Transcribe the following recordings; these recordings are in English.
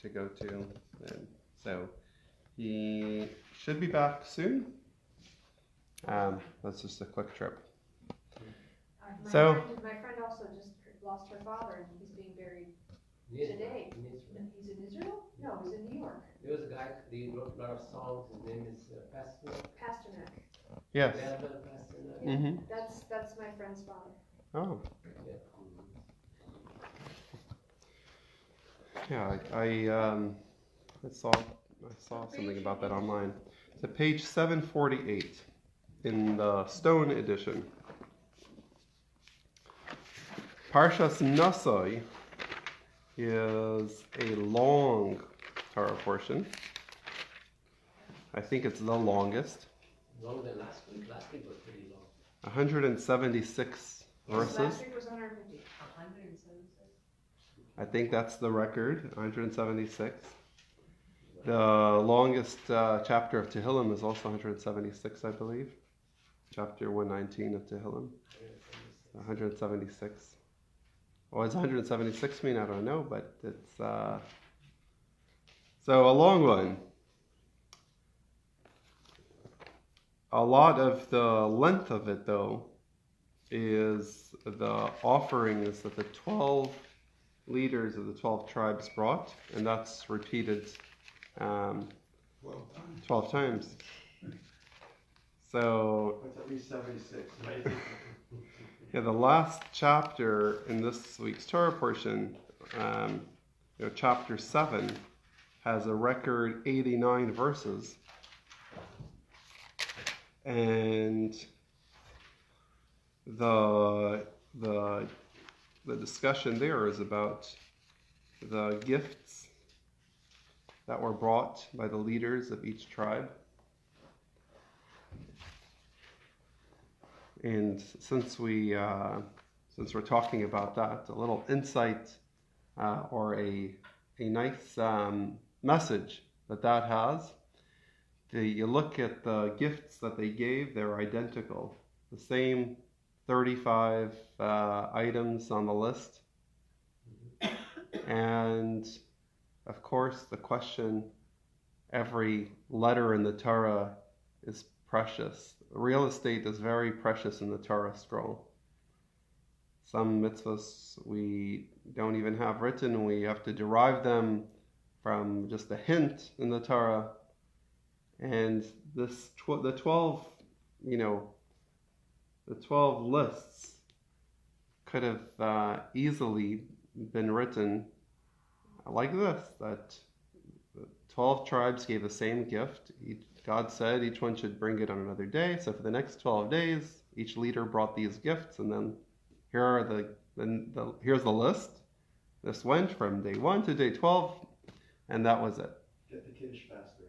to go to. And so he should be back soon. That's just a quick trip. My friend also just lost her father, and he's being buried today. He's in Israel? No, he's in New York. There was a guy, he wrote a lot of songs. His name is Pasternak. Yes. Pasternak. Mm-hmm. That's my friend's father. Oh. Yeah. Yeah, I saw something about that online. It's at page 748 in the Stone edition. Parshas Naso is a long Torah portion. I think it's the longest. Longer than last week. Last week was pretty long. 176 verses. Last week was 150. 176. I think that's the record, 176. The longest chapter of Tehillim is also 176, I believe. Chapter 119 of Tehillim. 176. What does 176 mean? I don't know, but it's so a long one. A lot of the length of it, though, is the offerings that the 12 leaders of the 12 tribes brought, and that's repeated 12 times. So That's at least 76, right? yeah, the last chapter in this week's Torah portion, chapter 7, has a record 89 verses. And the discussion there is about the gifts that were brought by the leaders of each tribe. And since we're talking about that, a little insight or a nice message that has. You look at the gifts that they gave; they're identical, the same 35 items on the list. And of course, the question: every letter in the Torah is precious. Real estate is very precious in the Torah scroll. Some mitzvahs we don't even have written. We have to derive them from just a hint in the Torah. And the 12 lists could have easily been written like this, that the 12 tribes gave the same gift. God said each one should bring it on another day. So for the next 12 days, each leader brought these gifts, and then here's the list. This went from day 1 to day 12, and that was it. Get the kiddush faster.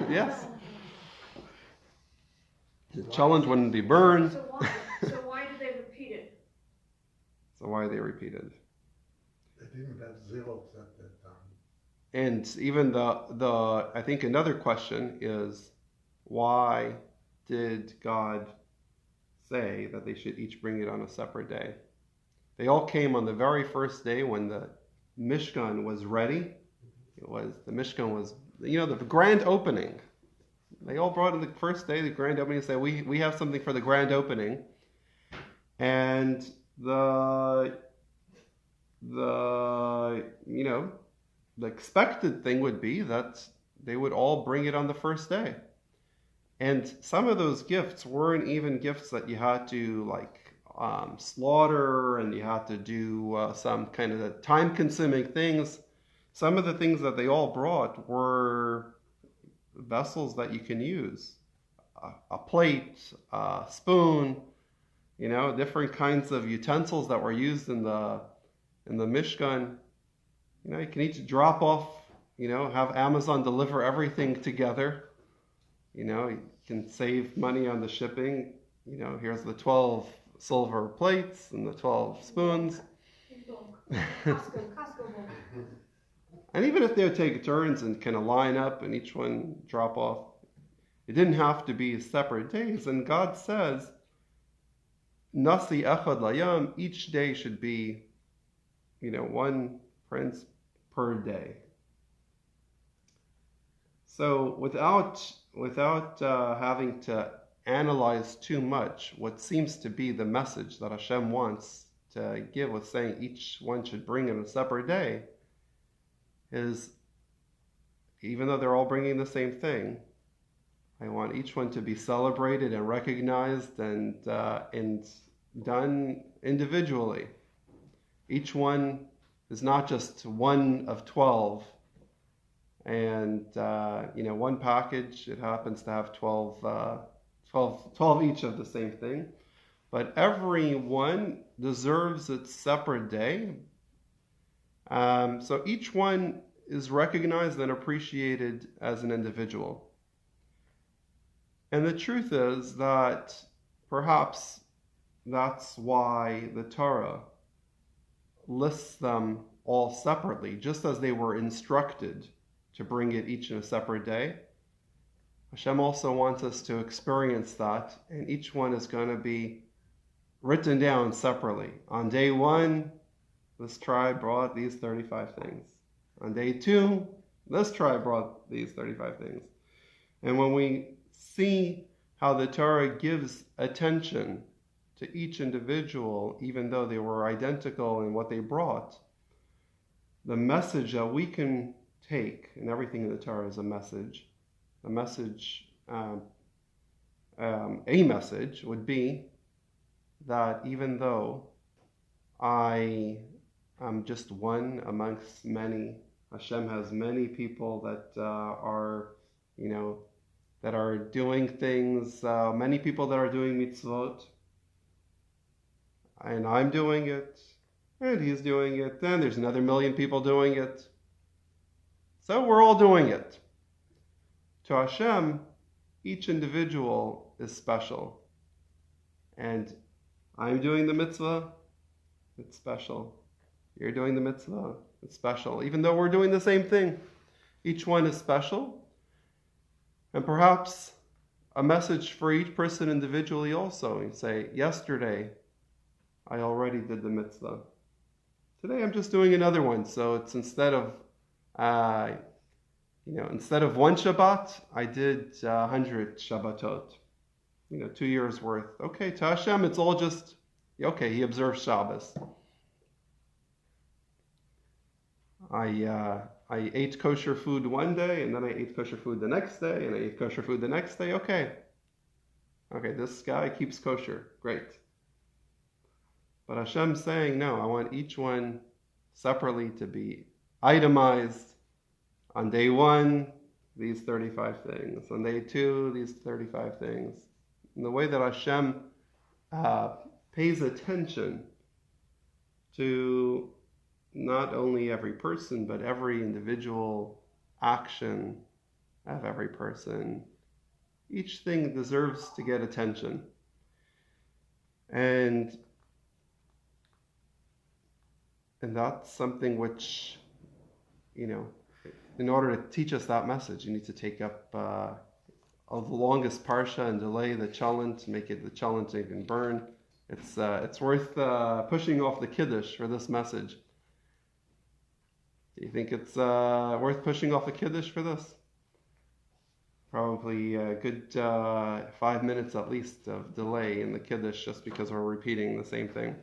Yes. The challenge wouldn't be burned. So why did they repeat it? So why are they repeated? They didn't have zealots at that time. And even I think another question is, why did God say that they should each bring it on a separate day? They all came on the very first day when the Mishkan was ready. The Mishkan was, the grand opening. They all brought in the first day, the grand opening, and said, we have something for the grand opening. And the expected thing would be that they would all bring it on the first day. And some of those gifts weren't even gifts that you had to slaughter, and you had to do some kind of time-consuming things. Some of the things that they all brought were vessels that you can use. A plate, a spoon, different kinds of utensils that were used in the Mishkan. You can each drop off, have Amazon deliver everything together. You can save money on the shipping. Here's the 12 silver plates and the 12 spoons. And even if they would take turns and kind of line up and each one drop off, it didn't have to be separate days. And God says, Nasi echad layam, each day should be, one prince per day. So without having to analyze too much what seems to be the message that Hashem wants to give with saying each one should bring in a separate day, is even though they're all bringing the same thing, I want each one to be celebrated and recognized and done individually. Each one is not just one of 12, and one package, it happens to have 12 each of the same thing, but every one deserves its separate day. So each one is recognized and appreciated as an individual. And the truth is that perhaps that's why the Torah lists them all separately, just as they were instructed to bring it each in a separate day. Hashem also wants us to experience that, and each one is going to be written down separately. On day 1, this tribe brought these 35 things. On day 2, this tribe brought these 35 things. And when we see how the Torah gives attention to each individual, even though they were identical in what they brought, the message that we can take, and everything in the Torah is a message, a message would be that even though I am just one amongst many, Hashem has many people that are doing things, many people that are doing mitzvot, and I'm doing it, and he's doing it, and there's another million people doing it. So we're all doing it. To Hashem, each individual is special. And I'm doing the mitzvah, it's special. You're doing the mitzvah, it's special. Even though we're doing the same thing, each one is special. And perhaps a message for each person individually also. You say, yesterday, I already did the mitzvah. Today I'm just doing another one. So it's instead of one Shabbat, I did 100 Shabbatot. 2 years worth. Okay, to Hashem, it's all just, okay, he observes Shabbos. I ate kosher food one day, and then I ate kosher food the next day, and I ate kosher food the next day. Okay, this guy keeps kosher. Great. But Hashem's saying, no, I want each one separately to be itemized. On day 1, these 35 things. On day 2, these 35 things. And the way that Hashem pays attention to not only every person, but every individual action of every person. Each thing deserves to get attention. And that's something which, in order to teach us that message, you need to take up the longest Parsha and delay the chalent, make it the chalent even burn. It's worth pushing off the Kiddush for this message. Do you think it's worth pushing off the Kiddush for this? Probably a good 5 minutes at least of delay in the Kiddush just because we're repeating the same thing.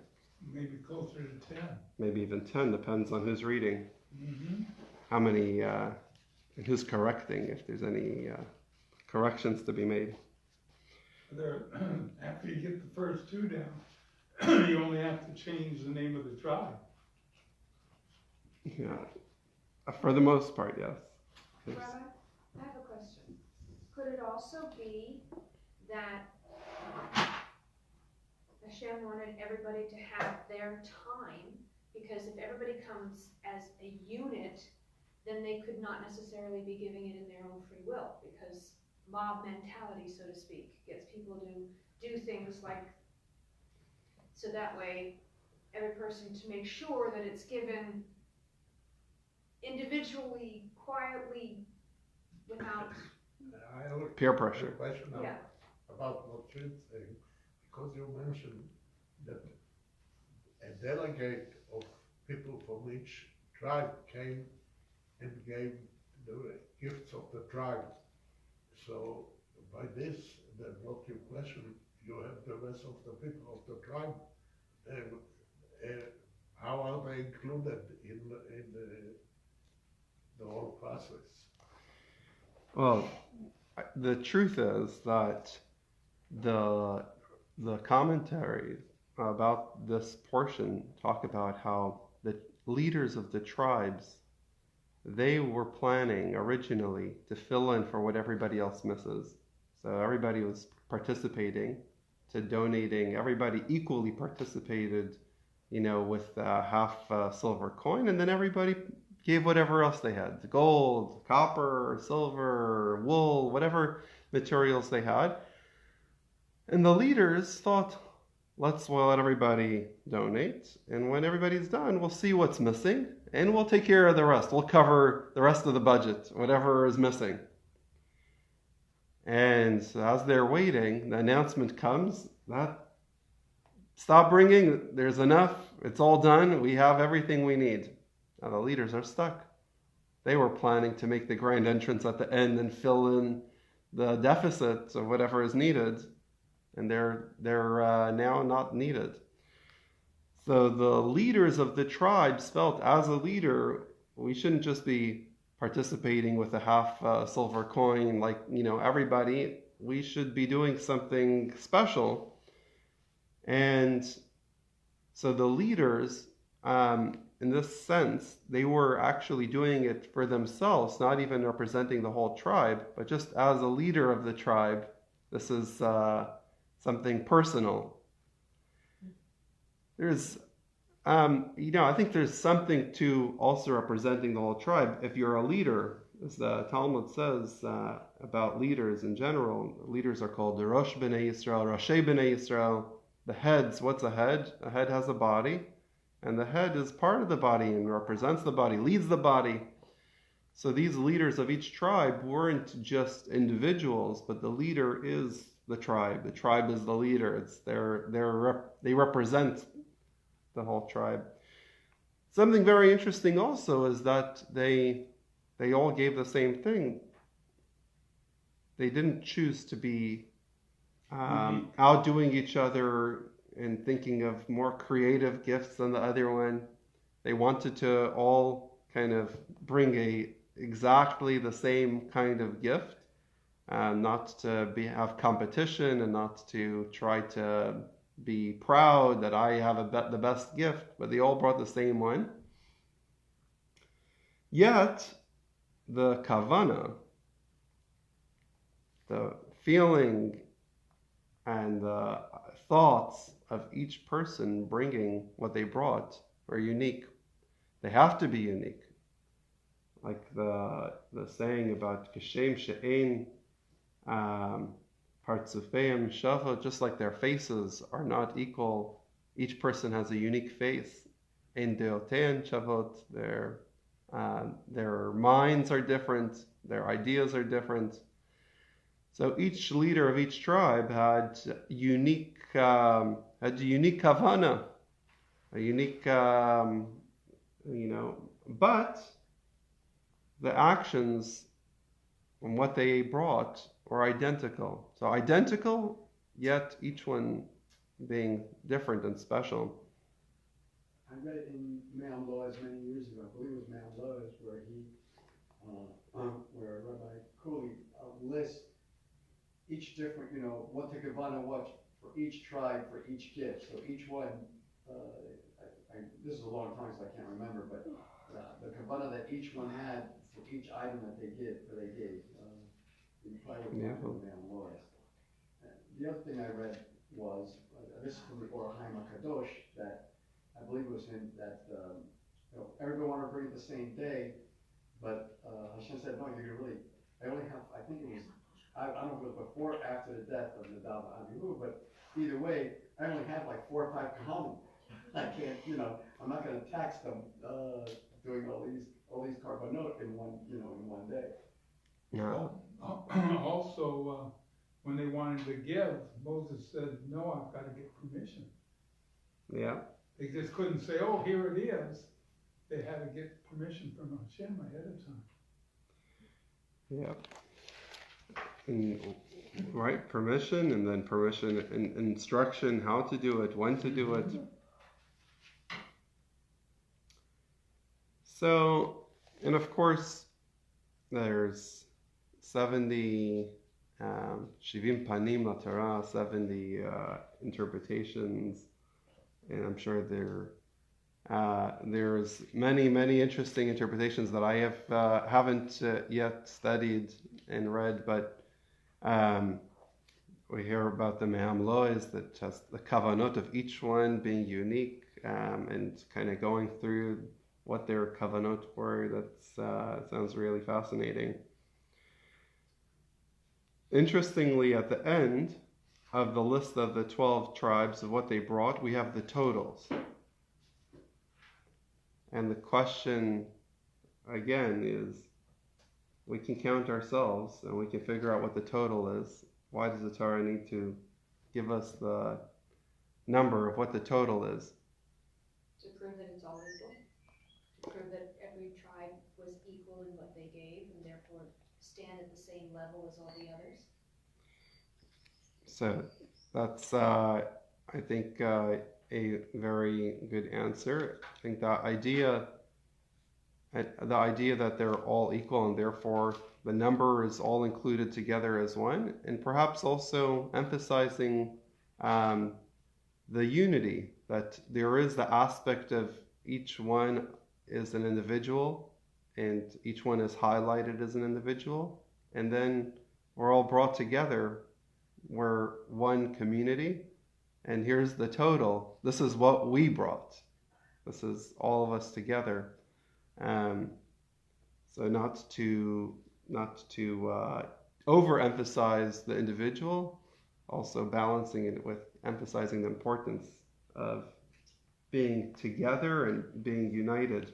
Maybe closer to 10. Maybe even 10, depends on who's reading. Mm-hmm. How many, and who's correcting, if there's any corrections to be made. After you get the first 2 down, you only have to change the name of the tribe. Yeah, for the most part, yes. Rabbi, I have a question. Could it also be that Hashem wanted everybody to have their time? Because if everybody comes as a unit, then they could not necessarily be giving it in their own free will, because mob mentality, so to speak, gets people to do things like, so that way every person to make sure that it's given individually, quietly, without, I have a Peer pressure. question now yeah. about what you're saying, because you mentioned that a delegate of people from each tribe came and gave the gifts of the tribe. So by this, then what you question, you have the rest of the people of the tribe, and how are they included in the whole process? Well, the truth is that the commentaries about this portion talk about how the leaders of the tribes, they were planning originally to fill in for what everybody else misses. So everybody was participating to donating. Everybody equally participated, with half silver coin, and then everybody gave whatever else they had: gold, copper, silver, wool, whatever materials they had. And the leaders thought, let's let everybody donate, and when everybody's done, we'll see what's missing, and we'll take care of the rest. We'll cover the rest of the budget, whatever is missing. And as they're waiting, the announcement comes that stop bringing, there's enough, it's all done, we have everything we need. Now the leaders are stuck. They were planning to make the grand entrance at the end and fill in the deficit of whatever is needed, and they're now not needed. So the leaders of the tribes felt, as a leader, we shouldn't just be participating with a half silver coin like everybody. We should be doing something special. And so the leaders, in this sense, they were actually doing it for themselves, not even representing the whole tribe, but just as a leader of the tribe. This is something personal. There's, I think there's something to also representing the whole tribe. If you're a leader, as the Talmud says about leaders in general, leaders are called the Rosh B'nai Yisrael, Roshei B'nai Yisrael. The heads, what's a head? A head has a body, and the head is part of the body and represents the body, leads the body. So these leaders of each tribe weren't just individuals, but the leader is the tribe. The tribe is the leader. It's they represent the whole tribe. Something very interesting also is that they all gave the same thing. They didn't choose to be outdoing each other and thinking of more creative gifts than the other one. They wanted to all kind of bring exactly the same kind of gift, not to have competition and not to try to be proud that I have the best gift, but they all brought the same one. Yet, the kavana, the feeling and the thoughts of each person bringing what they brought are unique. They have to be unique. Like the saying about Kishem She'ein Partzufeim Shava, just like their faces are not equal, each person has a unique face. Ein Deotein Shavot, their minds are different, their ideas are different. So each leader of each tribe had a unique kavana, a unique, but the actions and what they brought were identical. So identical, yet each one being different and special. I read it in Mount Laws many years ago. I believe it was Mount Laws where where Rabbi Cooley lists each different, what the Kavana was for each tribe, for each gift. So each one, this is a long time, so I can't remember, but the Kavana that each one had for each item that they gave. You probably would find it in Mount Laws. The other thing I read was, this is from the Or Chaim HaKadosh, that I believe it was him, that everybody wanted to bring it the same day, but Hashem said, no, you're really, I only have, I think it was, I don't know if it was before or after the death of Nadav and Abihu, but either way, I only have like 4 or 5 kahanim. I can't, I'm not going to tax them doing all these karbanot in one day. Yeah. Also, when they wanted to give, Moses said, no, I've got to get permission. Yeah. They just couldn't say, oh, here it is. they had to get permission from Hashem ahead of time. Yeah. And, right, permission, and then permission and instruction, how to do it, when to do it. So, and of course, there's 70 Shivim Panim LaTorah, 70 interpretations, and I'm sure there's many interesting interpretations that I haven't yet studied and read, but we hear about the Me'am Lois, that just the kavanot of each one being unique, and kind of going through what their kavanot were. That sounds really fascinating. Interestingly, at the end of the list of the 12 tribes of what they brought, we have the totals. And the question, again, is we can count ourselves and we can figure out what the total is. Why does the Torah need to give us the number of what the total is? To prove that it's all equal. To prove that every tribe was equal in what they gave and therefore stand at the same level as all the others. So that's, I think, a very good answer. I think the idea that they're all equal and therefore the number is all included together as one, and perhaps also emphasizing the unity, that there is the aspect of each one is an individual and each one is highlighted as an individual, and then we're all brought together, we're one community, and here's the total. This is what we brought. This is all of us together. So not to overemphasize the individual, also balancing it with emphasizing the importance of being together and being united.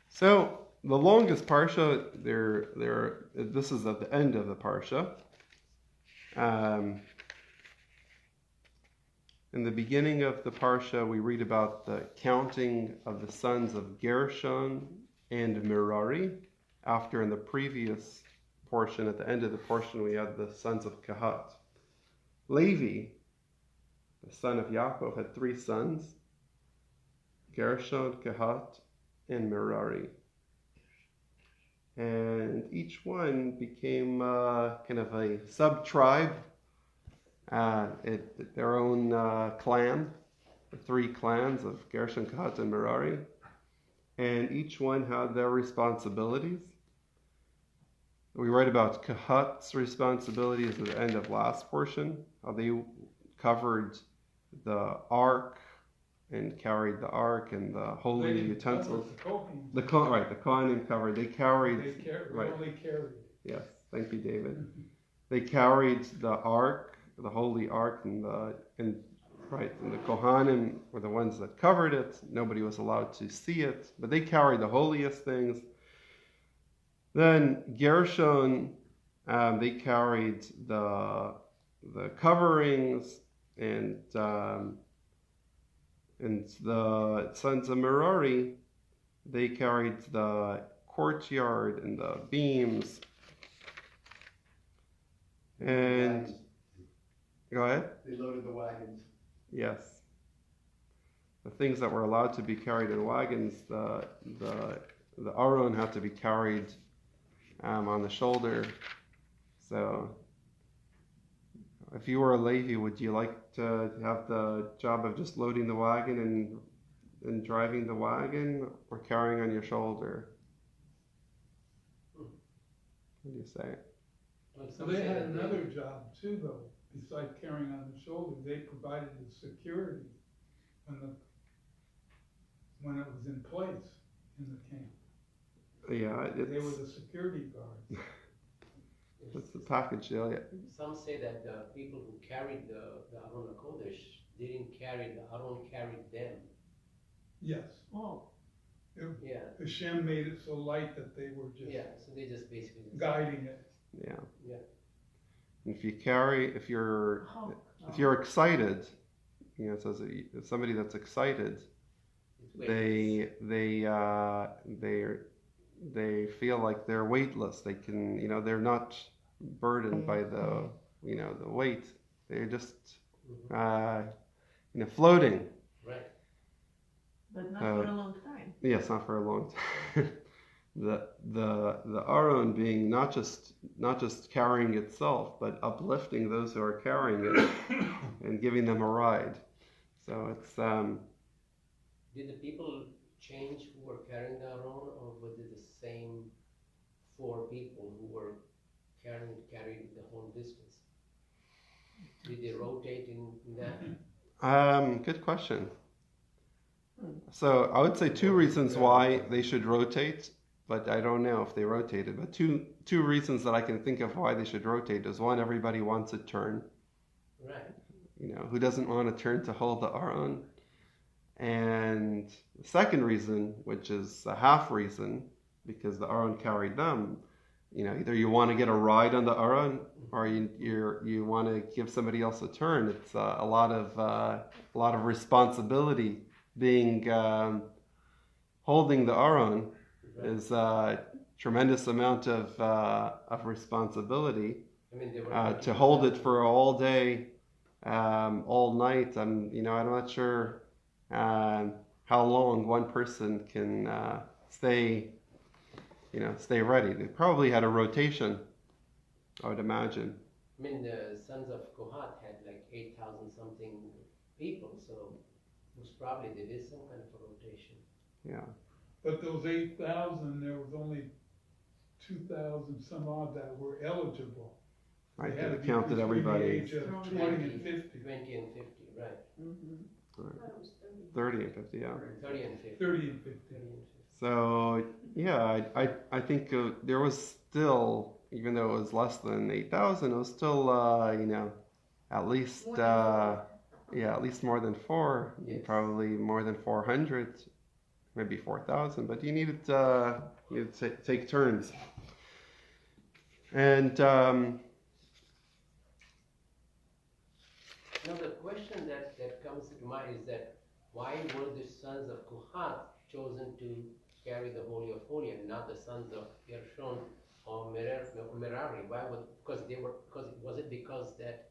So the longest parsha, this is at the end of the parsha. In the beginning of the Parsha, we read about the counting of the sons of Gershon and Merari. After, in the previous portion, at the end of the portion, we had the sons of Kehat. Levi, the son of Yaakov, had 3 sons, Gershon, Kehat, and Merari. And each one became kind of a sub-tribe, their own clan, the 3 clans of Gershon, Kehat, and Merari, and each one had their responsibilities. We write about Kehat's responsibilities at the end of last portion, how they covered the ark and carried the ark and the holy utensils. The Kohanim covered. They carried. They only carried. Yes, thank you, David. They carried the ark, the holy ark, and the Kohanim were the ones that covered it. Nobody was allowed to see it, but they carried the holiest things. Then Gershon, they carried the coverings, and the sons of Merari, they carried the courtyard and the beams. And go ahead. They loaded the wagons. Yes. The things that were allowed to be carried in wagons, the Aron had to be carried on the shoulder. So if you were a Levi, would you like to have the job of just loading the wagon and driving the wagon, or carrying on your shoulder? What do you say? So they had another job too, though, besides carrying on the shoulder. They provided the security when it was in place in the camp. Yeah, They were the security guards. It's the package deal. Yeah. Some say that the people who carried the Aron HaKodesh didn't carry the Aron, carried them. Yes. Oh. Yeah. Hashem made it so light that they were just So they just basically guiding it. Yeah. Yeah. If you're excited, it says that somebody that's excited, It's weightless. they feel like they're weightless. They can, they're not burdened by the weight. They're just, floating. Right. But not for a long time. Yes, not for a long time. The Aron being not just carrying itself, but uplifting those who are carrying it and giving them a ride. So it's Did the people change who were carrying the Aron, or was it the same 4 people who were carried the whole distance? Did they rotate in that? good question. So I would say 2 reasons why they should rotate, but I don't know if they rotated. But two reasons that I can think of why they should rotate is, one, everybody wants a turn. Right. Who doesn't want a turn to hold the Aron? And the second reason, which is a half reason, because the Aron carried them, either you want to get a ride on the Aron, or you want to give somebody else a turn. It's a lot of responsibility. Being holding the Aron is a tremendous amount of responsibility. I mean, they were to hold it for all day, all night. I'm not sure how long one person can stay ready. They probably had a rotation, I would imagine. I mean, the sons of Kohat had like 8,000 something people, so it was probably they did some kind of a rotation. Yeah. But those 8,000, there was only 2,000 some odd that were eligible. Right, They had to they be counted between everybody. the age of 20 and 50. 20 and 50, right. Mm-hmm. I thought it was 30. 30 and 50, yeah. 30 and 50. 30 and 50. 30 and 50. So, yeah, I think there was still, even though it was less than 8,000, it was still, at least, More than 4. at least more than 4, Yes. probably more than 400, maybe 4,000, but you needed to take turns. And, Now the question that comes to mind is that why were the sons of Kohat chosen to carry the Holy of Holies and not the sons of Gershon or Merari? Was it because that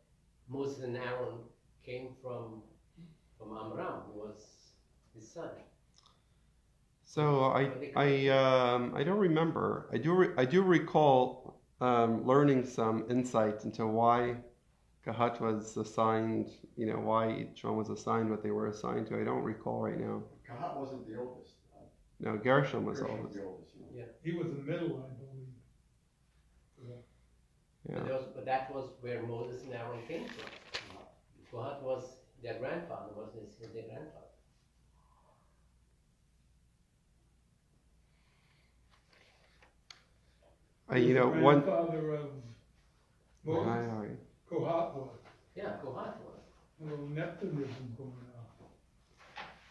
Moses and Aaron came from Amram, who was his son? so I don't remember. I do recall learning some insight into why Kahat was assigned, why each one was assigned what they were assigned to. I don't recall right now. Kahat wasn't the oldest. No, Gershom was Gershon oldest. the oldest. He was the middle, I believe. Yeah. But that was where Moses and Aaron came from. Kohat was their grandfather, was their grandfather. He was the One. grandfather of Moses. Kohat was. Yeah, Kohat was. A little Nephilim going on.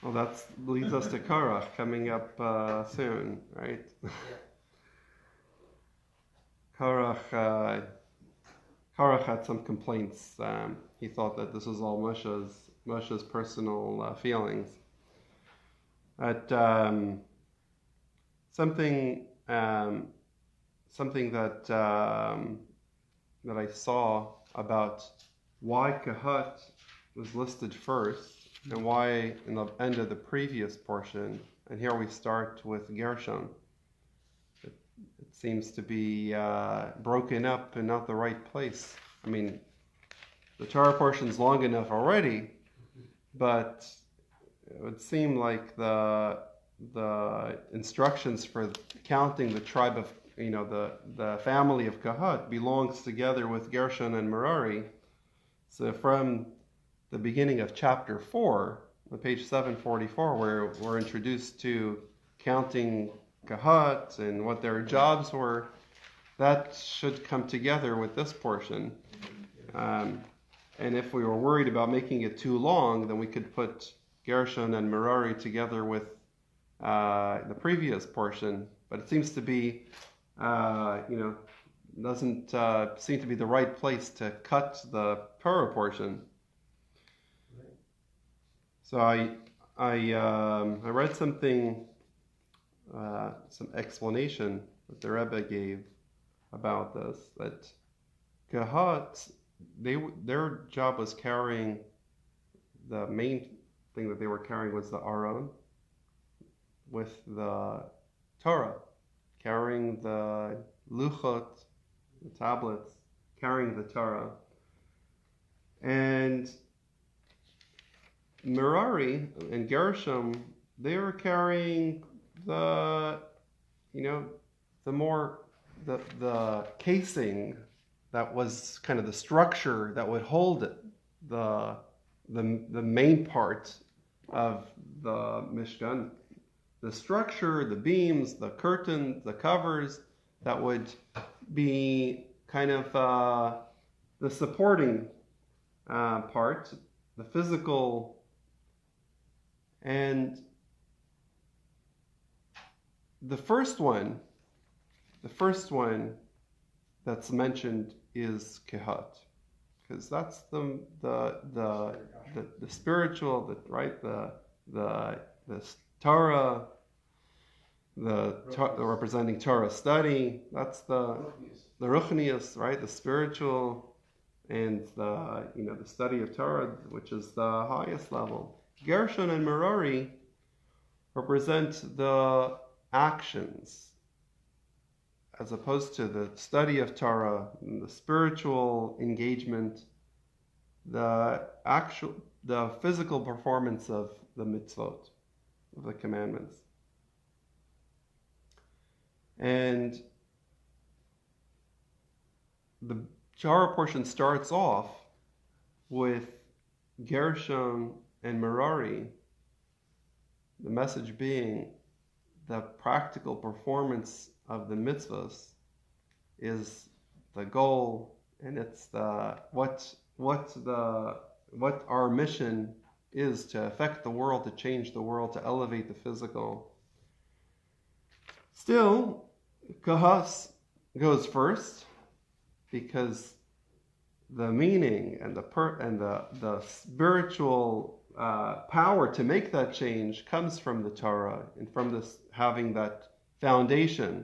Well, that leads us to Korach coming up soon, right? Korach had some complaints. He thought that this was all Moshe's personal feelings. But something that that I saw about why Kahat was listed first and why in the end of the previous portion, and here we start with Gershon. It seems to be broken up in not the right place. I mean, the Torah portion's long enough already, but it would seem like the instructions for counting the tribe of, the family of Kahat belongs together with Gershon and Merari. So from the beginning of chapter 4, on page 744, where we're introduced to counting Kahat and what their jobs were, that should come together with this portion. And if we were worried about making it too long, then we could put Gershon and Merari together with the previous portion. But it seems to be, doesn't seem to be the right place to cut the Torah portion. So I read something, some explanation that the Rabbi gave about this, that Kahat, their job was carrying, the main thing that they were carrying was the Aron with the Torah, carrying the Luchot, the tablets, carrying the Torah. And Merari and Gershom, they were carrying the casing that was kind of the structure that would hold it, the main part of the Mishkan, the structure, the beams, the curtains, the covers that would be kind of the supporting part, the physical. And the first one that's mentioned is Kehat, because that's the spiritual, the Torah, the representing Torah study. That's the Ruchnius, right? The spiritual, and the study of Torah, which is the highest level. Gershon and Merari represent the actions, as opposed to the study of Torah and the spiritual engagement, the physical performance of the mitzvot, of the commandments. And the Torah portion starts off with Gershon and Merari, the message being the practical performance of the mitzvahs is the goal, and it's what our mission is, to affect the world, to change the world, to elevate the physical. Still, Kahas goes first, because the meaning and the spiritual power to make that change comes from the Torah, and from this having that foundation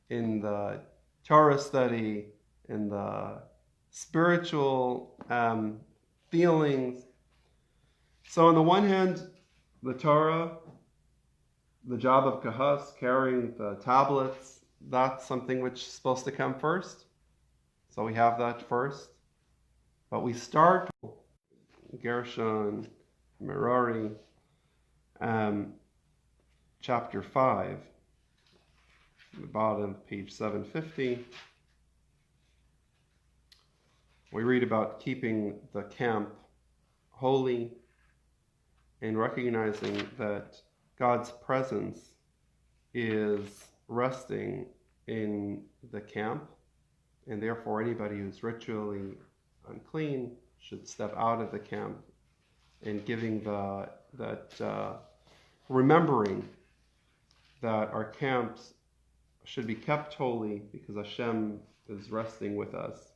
in the Torah study, in the spiritual feelings. So on the one hand, the Torah, the job of Kahas, carrying the tablets, that's something which is supposed to come first. So we have that first. But we start Gershon, Merari, chapter 5, the bottom, page 750. We read about keeping the camp holy and recognizing that God's presence is resting in the camp, and therefore anybody who's ritually unclean should step out of the camp, and giving remembering that our camps should be kept holy because Hashem is resting with us.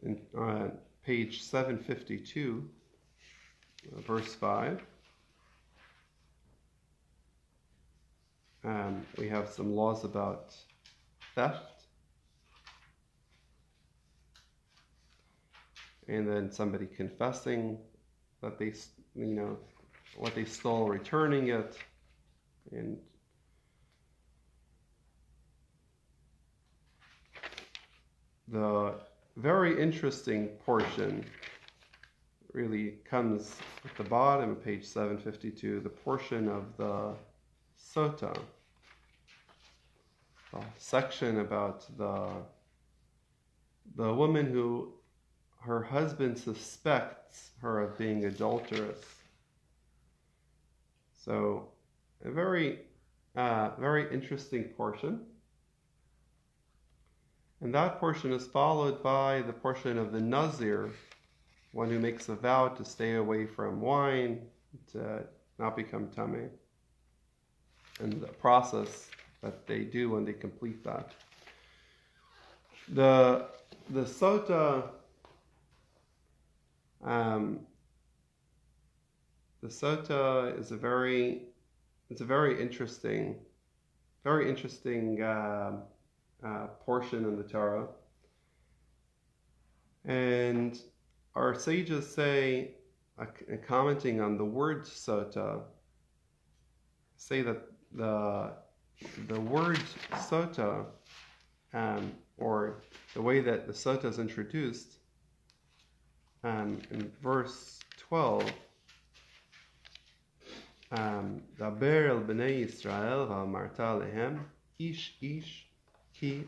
In page 752, verse 5, we have some laws about theft, and then somebody confessing that they, what they stole, returning it, and the very interesting portion really comes at the bottom of page 752, the portion of the Sota, the section about the woman who her husband suspects her of being adulterous. So a very interesting portion. And that portion is followed by the portion of the Nazir, one who makes a vow to stay away from wine, to not become tameh, and the process that they do when they complete that. The sota, is a very interesting portion in the Torah, and our sages say, commenting on the word sota, say that the word sota, or the way that the sota is introduced, in verse 12, Daber el bnei Yisrael v'amarta lehem ish ish ki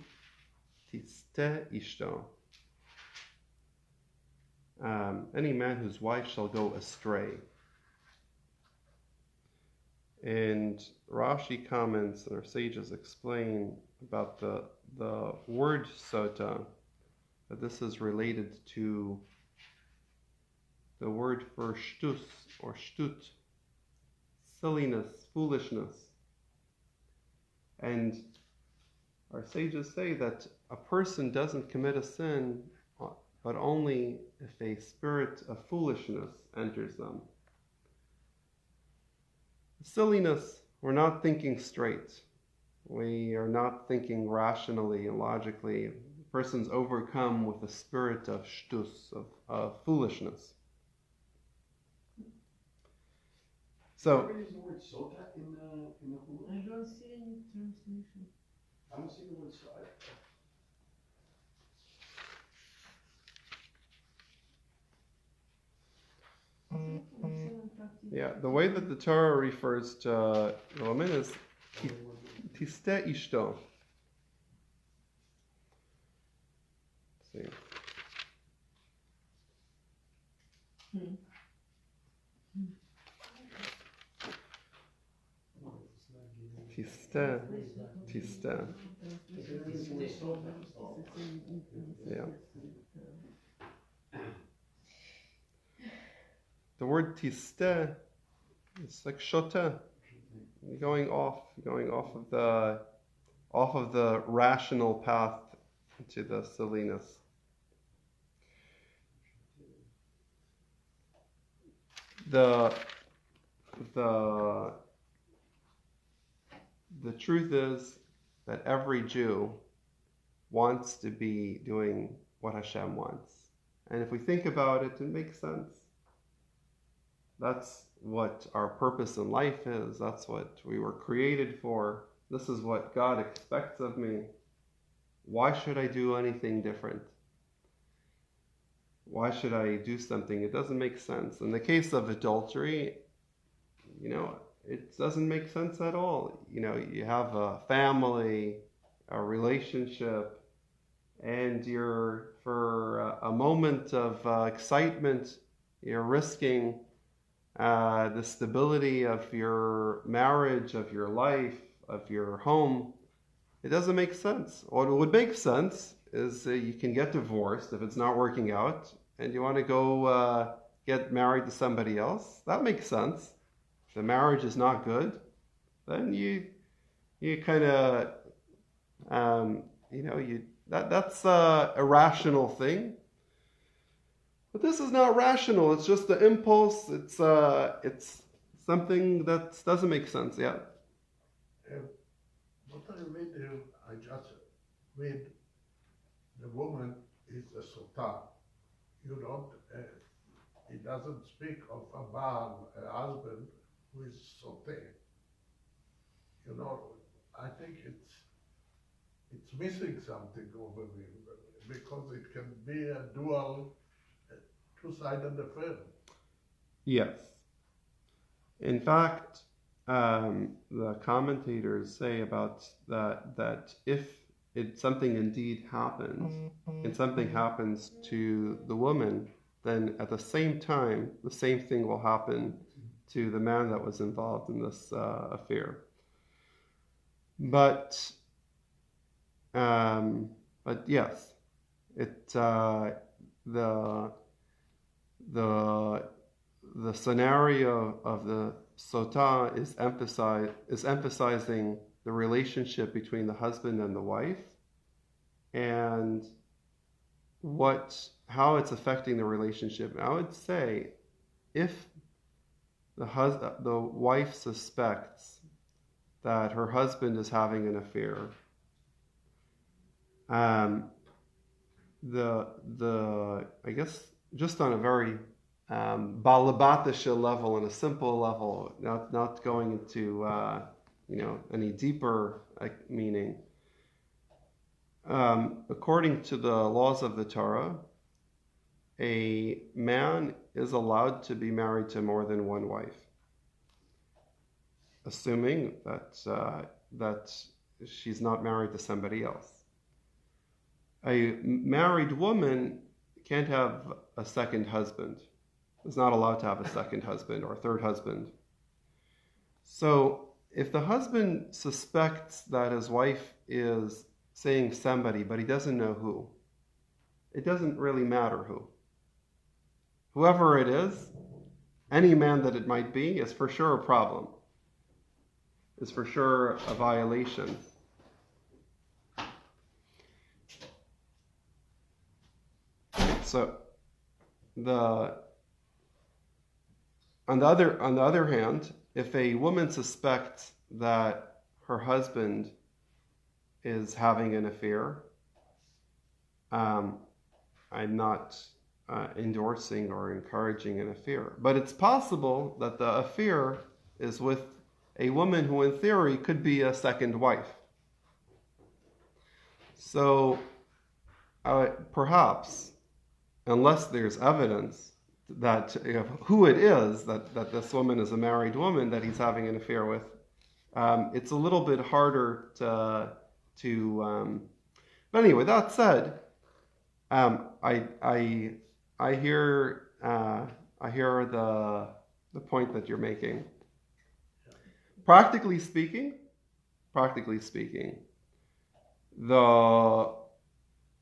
tiste ishto. Any man whose wife shall go astray. And Rashi comments, and our sages explain about the word sota, that this is related to the word for shtus or shtut, silliness, foolishness. And our sages say that a person doesn't commit a sin, but only if a spirit of foolishness enters them. Silliness, we're not thinking straight. We are not thinking rationally and logically. A person's overcome with a spirit of shtus, of foolishness. So, Where is the word sota in the Hulu? I don't see any translation. I don't see the word sota. yeah, the way that the Torah refers to the woman is tiste ishto. See. Tiste. Yeah. The word tiste is like shota. You're going off of the rational path to the silliness. The truth is that every Jew wants to be doing what Hashem wants. And if we think about it, it makes sense. That's what our purpose in life is. That's what we were created for. This is what God expects of me. Why should I do anything different? Why should I do something? It doesn't make sense. In the case of adultery, it doesn't make sense at all. You have a family, a relationship, and for a moment of excitement, you're risking the stability of your marriage, of your life, of your home. It doesn't make sense. What would make sense is you can get divorced if it's not working out, and you want to go get married to somebody else. That makes sense. If the marriage is not good, then you kind of that's a rational thing. But this is not rational. It's just the impulse. It's something that doesn't make sense. Yeah. What I read here, I just read the woman is a sota. It doesn't speak of a Baal, a husband who is sote. I think it's missing something over here because it can be a dual, two-sided affair. Yes. In fact, the commentators say about that if something indeed happens, and something happens to the woman, then at the same time, the same thing will happen to the man that was involved in this affair. But yes, the scenario of the sota is emphasizing the relationship between the husband and the wife, and how it's affecting the relationship. I would say if the wife suspects that her husband is having an affair, I guess just on a very balabatisha level, on a simple level, not going into any deeper meaning. According to the laws of the Torah, a man is allowed to be married to more than one wife, assuming that she's not married to somebody else. A married woman can't have a second husband. Is not allowed to have a second husband or a third husband. So if the husband suspects that his wife is saying somebody, but he doesn't know who, it doesn't really matter who. Whoever it is, any man that it might be, is for sure a problem. Is for sure a violation. So on the other hand, if a woman suspects that her husband is having an affair, I'm not endorsing or encouraging an affair, but it's possible that the affair is with a woman who in theory could be a second wife. So perhaps, unless there's evidence that who it is that this woman is a married woman that he's having an affair with, it's a little bit harder to but anyway, that said, I hear the point that you're making. Practically speaking, the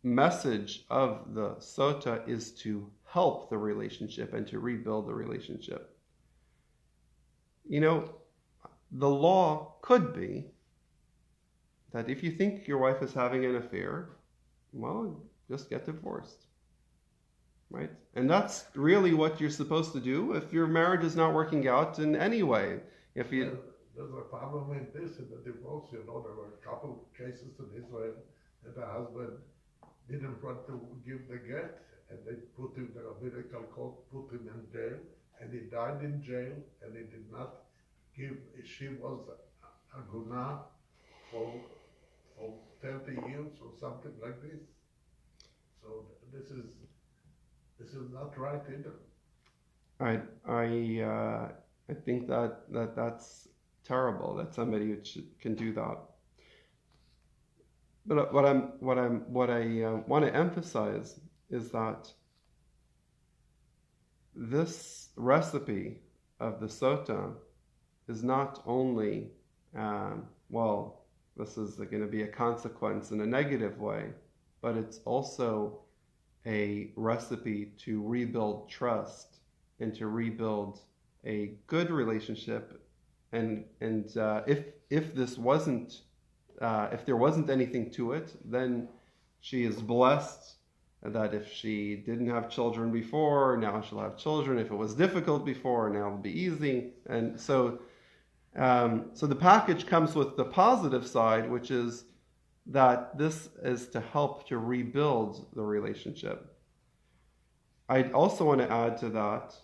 message of the sota is to help the relationship and to rebuild the relationship. The law could be that if you think your wife is having an affair, well, just get divorced, right? And that's really what you're supposed to do if your marriage is not working out in any way. There's a problem in this, in the divorce. There were a couple of cases in Israel that the husband didn't want to give the get, and they put him, the rabbinical court put him in jail, and he died in jail, and he did not give, she was aguna for 30 years or something like this. So this is not right either. I think that's terrible that somebody can do that. But what I want to emphasize is that this recipe of the sota is not only this is going to be a consequence in a negative way, but it's also a recipe to rebuild trust and to rebuild a good relationship. And if this wasn't, if there wasn't anything to it, then she is blessed that if she didn't have children before, now she'll have children. If it was difficult before, now it'll be easy. And so the package comes with the positive side, which is that this is to help to rebuild the relationship. I also want to add to that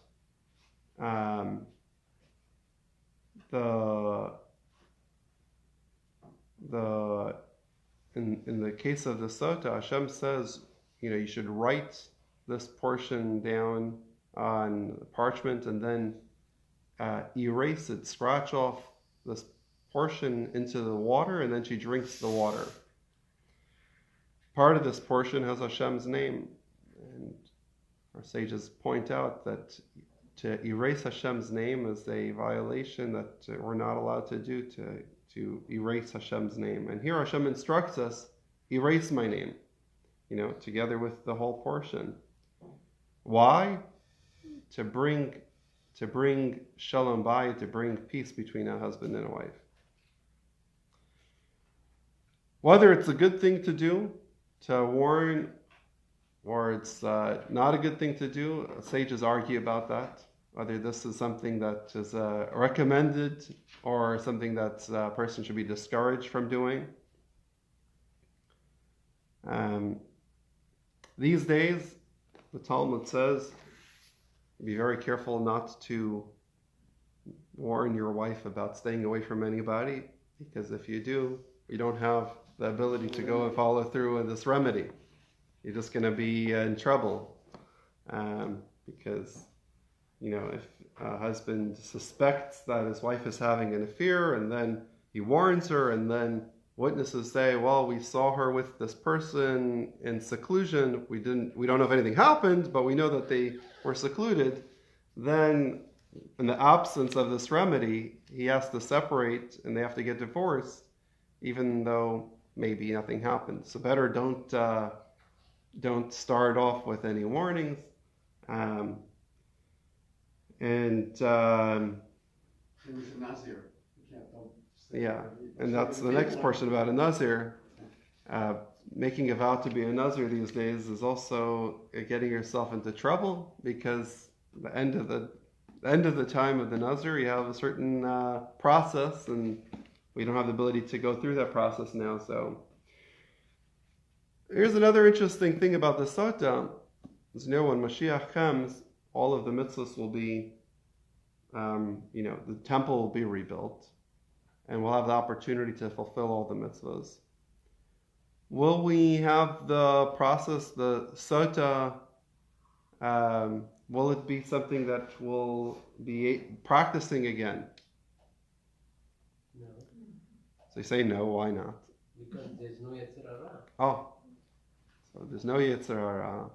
in the case of the sota, Hashem says, you should write this portion down on parchment and then erase it, scratch off this portion into the water, and then she drinks the water. Part of this portion has Hashem's name, and our sages point out that to erase Hashem's name is a violation that we're not allowed to do, to erase Hashem's name. And here Hashem instructs us, erase my name, together with the whole portion. Why? To bring Shalom bayit, to bring peace between a husband and a wife. Whether it's a good thing to do to warn, or it's not a good thing to do. Sages argue about that, whether this is something that is recommended or something that a person should be discouraged from doing. These days, the Talmud says, be very careful not to warn your wife about staying away from anybody, because if you do, you don't have the ability to go and follow through in this remedy. You're just going to be in trouble, because, if a husband suspects that his wife is having an affair, and then he warns her, and then witnesses say, well, we saw her with this person in seclusion, we don't know if anything happened, but we know that they were secluded, then in the absence of this remedy, he has to separate and they have to get divorced, even though maybe nothing happened. So better don't start off with any warnings. It was a Nazir. Don't say Yeah, it. and that's the next portion about a Nazir. Making a vow to be a Nazir these days is also getting yourself into trouble, because the end of the time of the Nazir, you have a certain process, and we don't have the ability to go through that process now. So here's another interesting thing about the Sota. As when Mashiach comes, all of the mitzvahs will be, the temple will be rebuilt, and we'll have the opportunity to fulfill all the mitzvahs. Will we have the process, the Sota, will it be something that we'll be practicing again? No, So you say no, why not? because there's no Yetzer Hara. Oh, so there's no Yetzer Hara,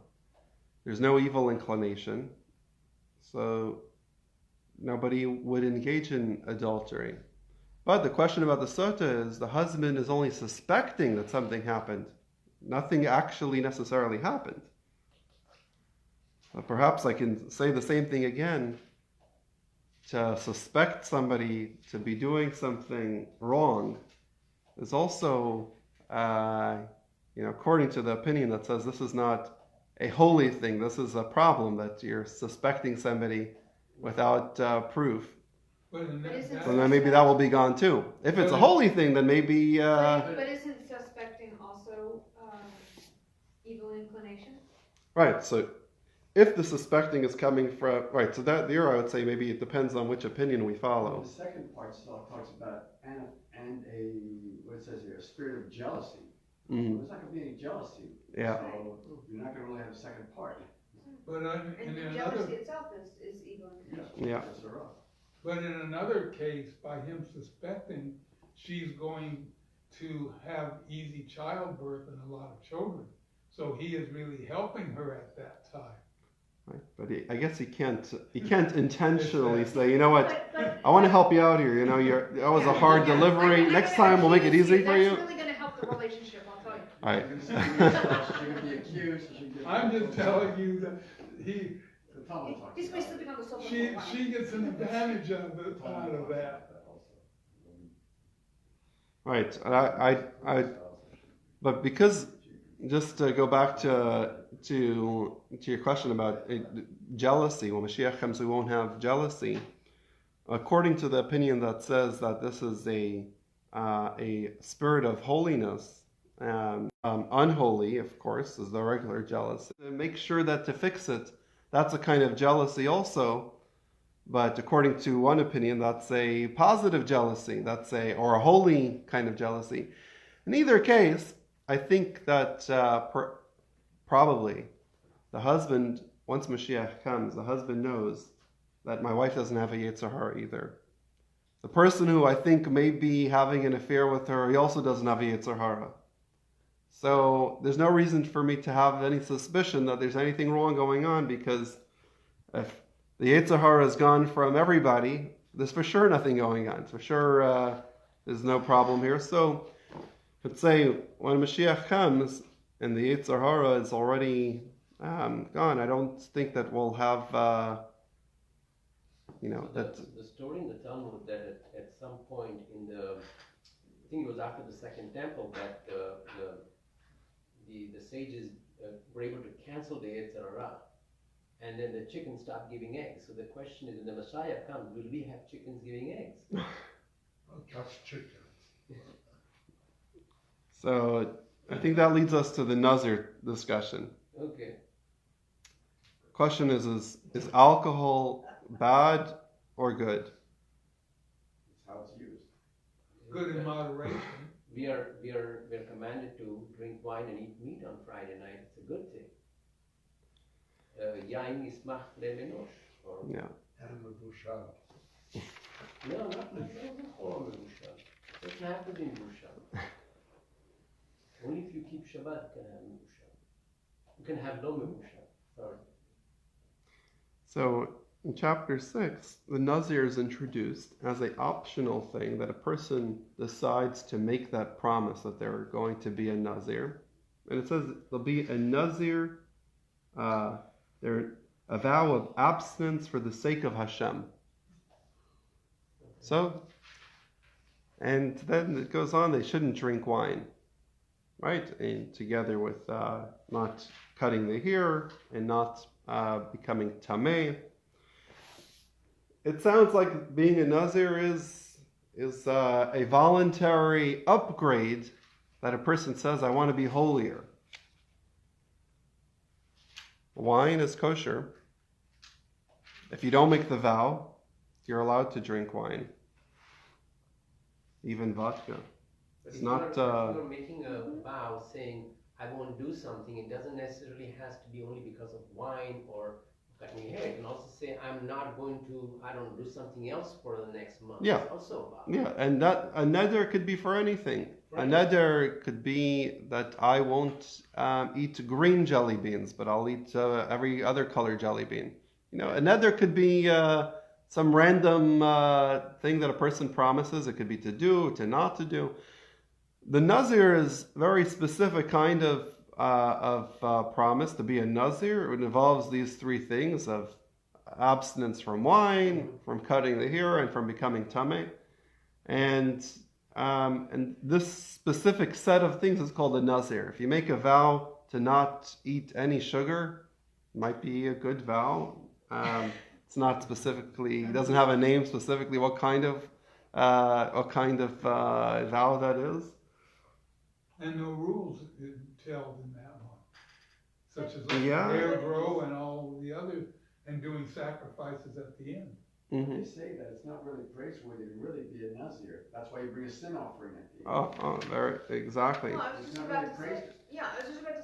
there's no evil inclination, so nobody would engage in adultery. But the question about the Sota is, the husband is only suspecting that something happened. Nothing actually necessarily happened. Perhaps I can say the same thing again. To suspect somebody to be doing something wrong is also, according to the opinion that says this is not a holy thing, this is a problem, that you're suspecting somebody without proof. But in that, Isn't So then maybe that will be gone too. If it's a holy thing, then maybe... But isn't suspecting also evil inclination? Right, so if the suspecting is coming from... Right, so that there I would say maybe it depends on which opinion we follow. The second part talks about and what it says here, a spirit of jealousy. Mm-hmm. There's not going to be any jealousy. Yeah. So you're not going to really have a second part. but And in the another, jealousy itself is evil inclination. Yeah. That's her up. but in another case, by him suspecting, she's going to have easy childbirth and a lot of children. So he is really helping her at that time. Right. But I guess he can't intentionally say, you know what, But I want to help you out here. That was a hard delivery. Next time we'll make it easy for you. That's really going to help the relationship, I'll tell you. All right. She's going to be accused. She can get I'm just telling you that The Talmud talks He's about going to be sleeping on the sofa. she gets an advantage out of that. Right. But because, just to go back to your question about jealousy, when Mashiach comes, we won't have jealousy. According to the opinion that says that this is a spirit of holiness, unholy, of course, is the regular jealousy. Make sure that to fix it, that's a kind of jealousy also. But according to one opinion, that's a positive jealousy. Or a holy kind of jealousy. In either case, I think that probably the husband, once Mashiach comes, the husband knows that my wife doesn't have a Yetzer Hara either. The person who I think may be having an affair with her, he also doesn't have a Yetzer Hara. So there's no reason for me to have any suspicion that there's anything wrong going on, because if the Yetzer Hara is gone from everybody, there's for sure nothing going on. For sure there's no problem here. So let's say when Mashiach comes and the Yetzer Hara is already gone, I don't think that we'll have, that... The story in the Talmud that at some point in I think it was after the Second Temple, that the the sages were able to cancel the Yetzer Hara, and then the chickens stopped giving eggs. So the question is, when the Messiah comes, will we have chickens giving eggs? Just chickens. So I think that leads us to the Nazir discussion. Okay. Question is alcohol bad or good? That's how it's used. Good in moderation. We are commanded to drink wine and eat meat on Friday night. It's a good thing. Yain ismach le'enosh. Yeah. And the bushal. No, not all mevushal. It doesn't have to be mevushal. Only if you keep Shabbat you can have mevushal. You can have no mevushal. Sorry. So in chapter 6, the Nazir is introduced as an optional thing that a person decides to make that promise that they're going to be a Nazir. And it says there'll be a Nazir, a vow of abstinence for the sake of Hashem. So, and then it goes on, they shouldn't drink wine, right? And together with not cutting the hair and not becoming tameh. It sounds like being a Nazir is a voluntary upgrade that a person says, I want to be holier. Wine is kosher. If you don't make the vow, you're allowed to drink wine. Even vodka. But It's if not... you're making a vow saying, I won't do something, it doesn't necessarily has to be only because of wine or cutting hair. You can also say, I'm not going to, do something else for the next month. Yeah. It's also a vow. Yeah, and that a nether could be for anything. Right. A nether could be that I won't eat green jelly beans, but I'll eat every other color jelly bean. You know, a nether could be some random thing that a person promises. It could be to do, to not to do. The Nazir is very specific kind of promise to be a Nazir. It involves these three things of abstinence from wine, from cutting the hair, and from becoming tameh. And this specific set of things is called a Nazir. If you make a vow to not eat any sugar, it might be a good vow. It's not specifically, it doesn't have a name specifically what kind of vow that is. And no rules entailed in that one, such as like Yeah. hair grow and all the other, and doing sacrifices at the end. Mm-hmm. They say that it's not really praiseworthy to really be a Nazir. That's why you bring a sin offering at the end. Exactly. Well, I was It's just not about really to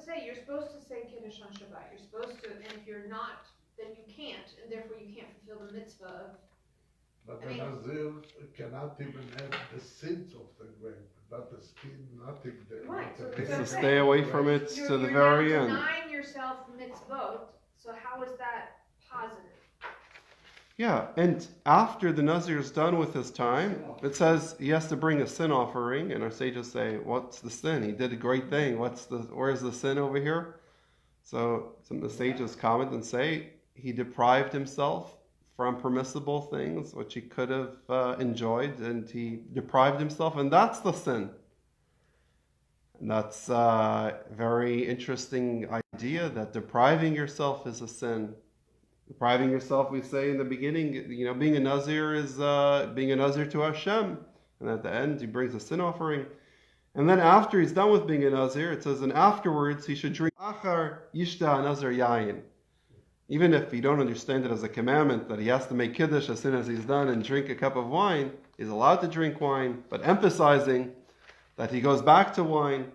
say, praised. you're supposed to say Kiddush on Shabbat. You're supposed to, and if you're not, then you can't, and therefore you can't fulfill the mitzvah of. But I the mean- Nazir cannot even have the seeds of the grape, not the skin, nothing there. Right, so not the that's So what I'm stay saying. away from it You're to the now very end. denying yourself mitzvot, so how is that positive? Yeah, and after the Nazir is done with his time, it says he has to bring a sin offering, and our sages say, what's the sin? He did a great thing. Where's the sin over here? So some of the sages comment and say he deprived himself from permissible things which he could have enjoyed, and he deprived himself, and that's the sin. And that's a very interesting idea that depriving yourself is a sin. Depriving yourself, we say in the beginning, being a Nazir is being a Nazir to Hashem. And at the end, he brings a sin offering. And then after he's done with being a Nazir, it says, and afterwards he should drink Achar Yishta Nazir Yayin. Even if you don't understand it as a commandment that he has to make Kiddush as soon as he's done and drink a cup of wine, he's allowed to drink wine, but emphasizing that he goes back to wine.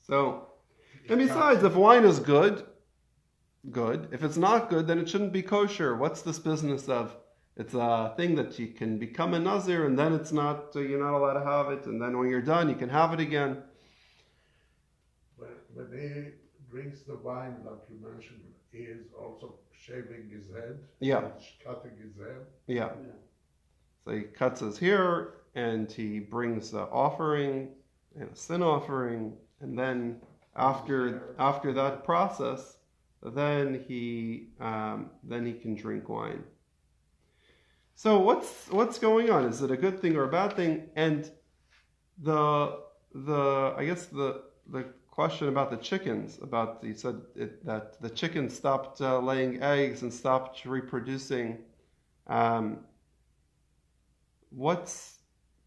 So, and besides, if wine is good. If it's not good, then it shouldn't be kosher. What's this business of it's a thing that you can become a Nazir and then it's not, you're not allowed to have it, and then when you're done, you can have it again. When he drinks the wine, like you mentioned, he is also shaving his head. Yeah. He's cutting his head. Yeah. Yeah. So he cuts his hair and he brings the offering and a sin offering, and then after that process, then he can drink wine. So what's going on? Is it a good thing or a bad thing? And I guess the question about the chickens. You said that the chickens stopped laying eggs and stopped reproducing. What's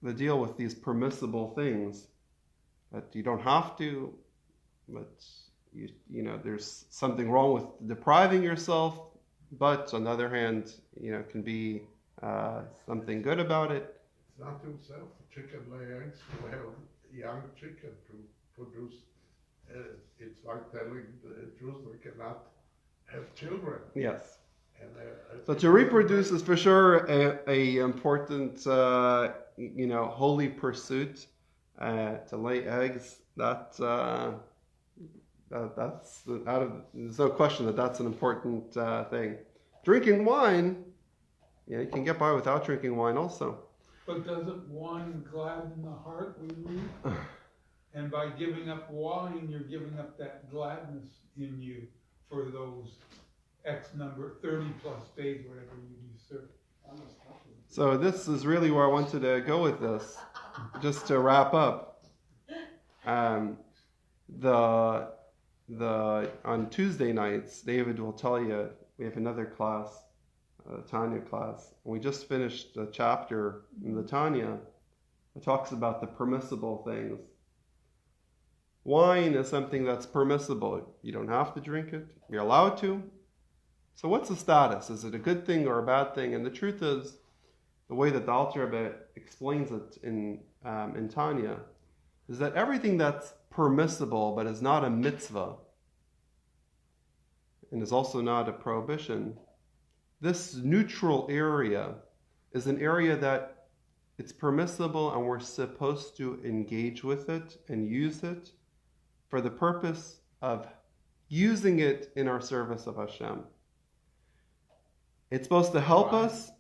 the deal with these permissible things that you don't have to, but you know there's something wrong with depriving yourself, but on the other hand, can be something good about it. It's not himself. Chicken lay eggs to have young chicken to produce. It's like telling the Jews they cannot have children. Yes. And, So to reproduce is for sure a important, holy pursuit. To lay eggs, that's there's no question that's an important thing. Drinking wine, you can get by without drinking wine also. But doesn't wine gladden the heart, we read? And by giving up wine, you're giving up that gladness in you for those X number, 30 plus days, whatever you serve. So this is really where I wanted to go with this. Just to wrap up, on Tuesday nights, David will tell you we have another class, Tanya class. We just finished a chapter in the Tanya that talks about the permissible things. Wine is something that's permissible. You don't have to drink it. You're allowed to. So what's the status? Is it a good thing or a bad thing? And the truth is, the way that the Alter Rebbe explains it in Tanya, is that everything that's permissible but is not a mitzvah, and is also not a prohibition, this neutral area is an area that it's permissible and we're supposed to engage with it and use it for the purpose of using it in our service of Hashem. It's supposed to help us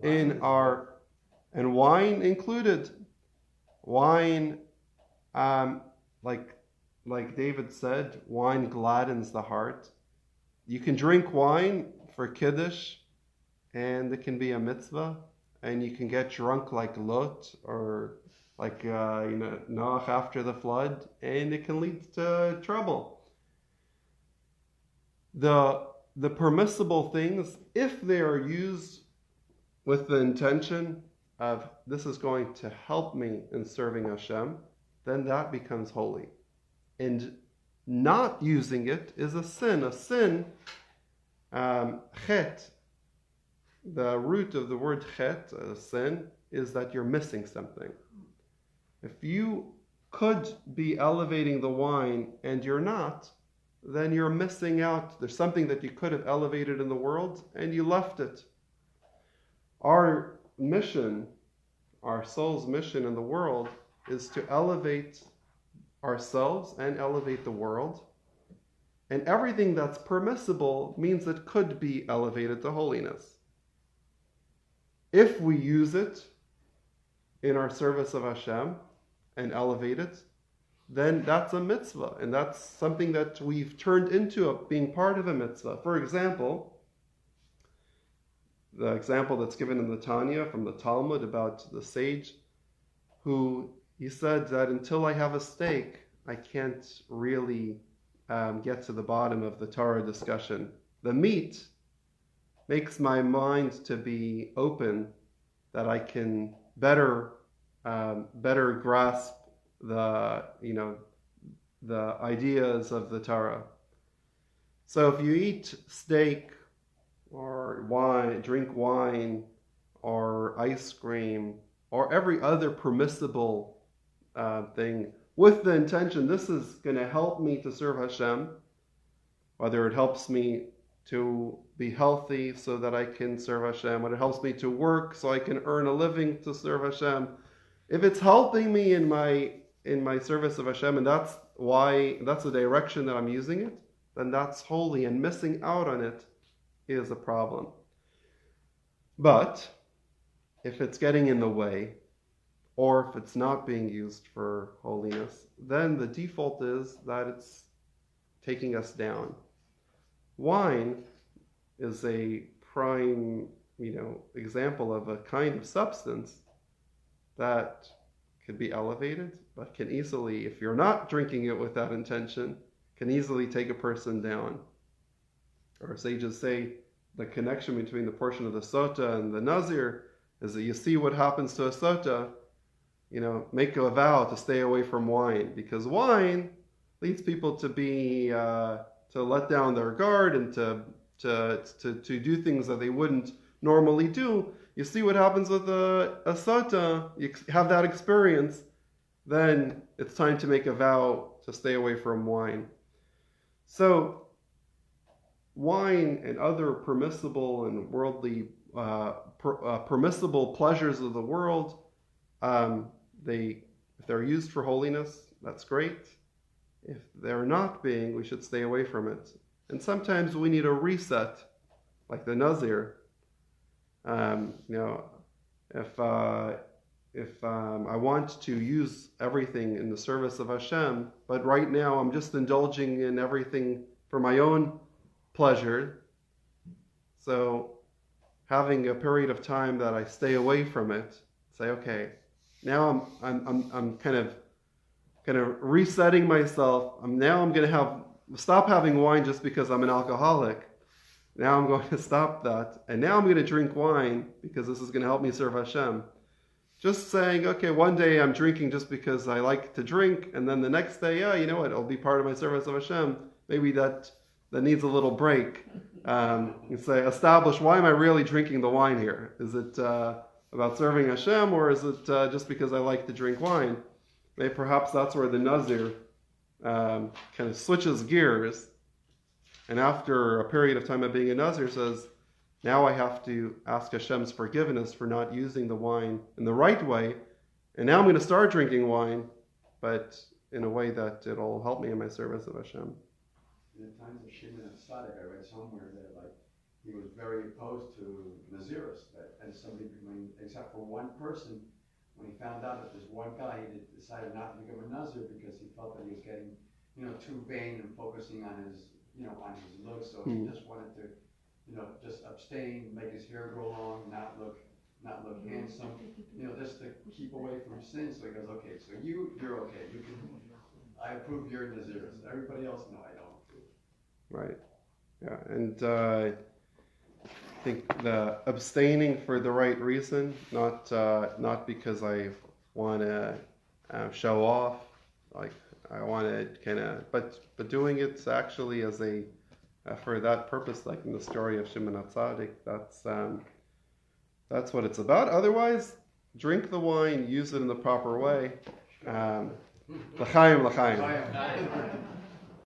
in our, and wine included. Wine, like David said, wine gladdens the heart. You can drink wine for Kiddush, and it can be a mitzvah, and you can get drunk like Lot, or like Noach after the flood, and it can lead to trouble. The permissible things, if they are used with the intention of this is going to help me in serving Hashem, then that becomes holy. And not using it is a sin. A sin, chet, the root of the word chet, a sin, is that you're missing something. If you could be elevating the wine and you're not, then you're missing out. There's something that you could have elevated in the world and you left it. Our mission, our soul's mission in the world, is to elevate ourselves and elevate the world. And everything that's permissible means it could be elevated to holiness. If we use it in our service of Hashem and elevate it, then that's a mitzvah, and that's something that we've turned into being part of a mitzvah. For example, the example that's given in the Tanya from the Talmud about the sage who he said that until I have a steak, I can't really get to the bottom of the Torah discussion. The meat makes my mind to be open, that I can better grasp the ideas of the Torah. So if you eat steak or wine, drink wine or ice cream or every other permissible thing with the intention this is going to help me to serve Hashem, whether it helps me to be healthy so that I can serve Hashem, whether it helps me to work so I can earn a living to serve Hashem, if it's helping me in my service of Hashem, and that's the direction that I'm using it, then that's holy, and missing out on it is a problem. But if it's getting in the way, or if it's not being used for holiness, then the default is that it's taking us down. Wine is a prime, example of a kind of substance that could be elevated, but can easily, if you're not drinking it with that intention, can easily take a person down. Or sages say the connection between the portion of the sota and the nazir is that you see what happens to a sota, make a vow to stay away from wine, because wine leads people to be to let down their guard and to do things that they wouldn't normally do. You see what happens with a sota, you have that experience, then it's time to make a vow to stay away from wine. So wine and other permissible and worldly permissible pleasures of the world, if they're used for holiness, that's great. If they're not being, we should stay away from it. And sometimes we need a reset, like the Nazir. If I want to use everything in the service of Hashem, but right now I'm just indulging in everything for my own pleasure, so having a period of time that I stay away from it, say, okay, now I'm kind of resetting myself. I'm going to stop having wine just because I'm an alcoholic. Now I'm going to stop that, and now I'm going to drink wine because this is going to help me serve Hashem. Just saying, okay, one day I'm drinking just because I like to drink, and then the next day, it'll be part of my service of Hashem. Maybe that needs a little break. You say, establish, why am I really drinking the wine here? Is it about serving Hashem, or is it just because I like to drink wine? Maybe perhaps that's where the Nazir kind of switches gears, and after a period of time of being a Nazir says, now I have to ask Hashem's forgiveness for not using the wine in the right way, and now I'm going to start drinking wine, but in a way that it'll help me in my service of Hashem. In the times of Shimon Tzaddik, I read somewhere that he was very opposed to Naziris, and somebody, except for one person, when he found out that there's one guy, he decided not to become a Nazir because he felt that he was getting, too vain and focusing on his looks. So he just wanted to, just abstain, make his hair grow long, not look handsome, just to keep away from sin. So he goes, okay, so you're okay. I approve your Naziris. Everybody else, no, I don't approve. Right. Yeah, and I think the abstaining for the right reason, not because I want to show off, like I want to kind of, but doing it actually as for that purpose, like in the story of Shimon HaTzadik, that's what it's about. Otherwise, drink the wine, use it in the proper way. L'chaim, l'chaim.